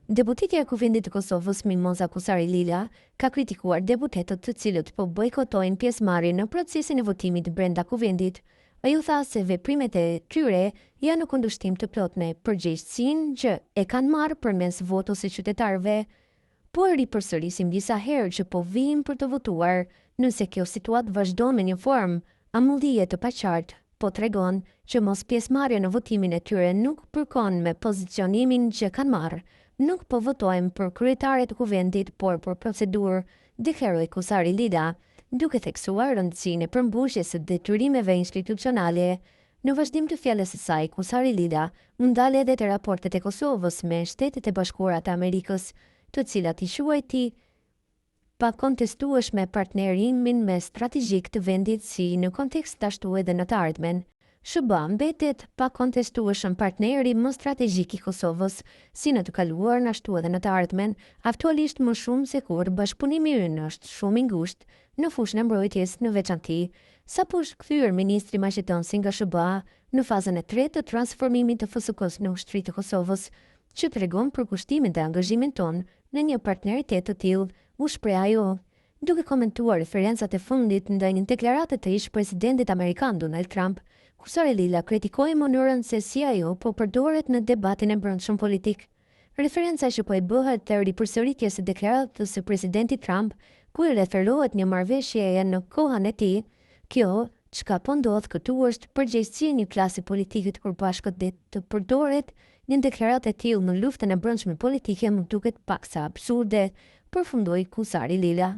Deputetja e Kuvendit të Kosovës Mimoza Kusari Lila ka kritikuar deputetët të cilët po bojkotojnë pjesëmarrjen në procesin e votimit brenda Kuvendit. Ai u tha se veprimet e tyre janë në kundërshtim të plot me përgjegjësinë që e kanë marrë përmes votës së qytetarëve. Po e ripërsërisim disa herë që po vijmë për të votuar, nëse kjo situatë vazhdon me një formë amullije të paqartë, po tregon që mos pjesëmarrja në votimin e tyre nuk përkon me pozicionimin që kanë marrë. Nuk po votojmë për kryetare të kuvendit, por për procedurë, deklaroi Kusari Lila, duke theksuar rëndësinë e përmbushjes së detyrimeve institucionale. Në vazhdim të fjalës së saj, Kusari Lila u ndal edhe te raportet e Kosovës me Shtetet e Bashkuara të Amerikës, të cilat i quajti pa kontestueshme partnerimin me strategjik të vendit si në kontekst ashtu edhe në të ardhmen. SBA mbetet pa kontestueshëm partneri më strategjik i Kosovës, si në të kaluar ashtu edhe në të ardhmen, aktualisht më shumë se kur bashkëpunimi ynë është shumë i ngushtë në fushën e mbrojtjes në veçanti, sapo është kthyer ministri maqedonsi nga SBA në fazën e tretë të transformimit të FSK-s në ushtri të Kosovës, që tregon për kushtimin dhe angazhimin ton në një partneritet të tillë, u shpreh ajo. Duke komentuar referencat e fundit ndaj një deklarate të ish presidentit amerikan Donald Trump, Kusari Lila kritikoi mënyrën se si ajo po përdoret në debatin e brendshëm politik. Referenca që po i bëhet të ripërsëritjes së deklaratës së presidentit Trump, ku i referohet një marrëveshjeje në kohën e tij, kjo çka po ndodh këtu është përgjegjësi e një klasi politike të përbashkët dhe të përdoret një deklaratë e tillë në luftën e brendshme politike më duket paksa absurde, përfundoi Kusari Lila.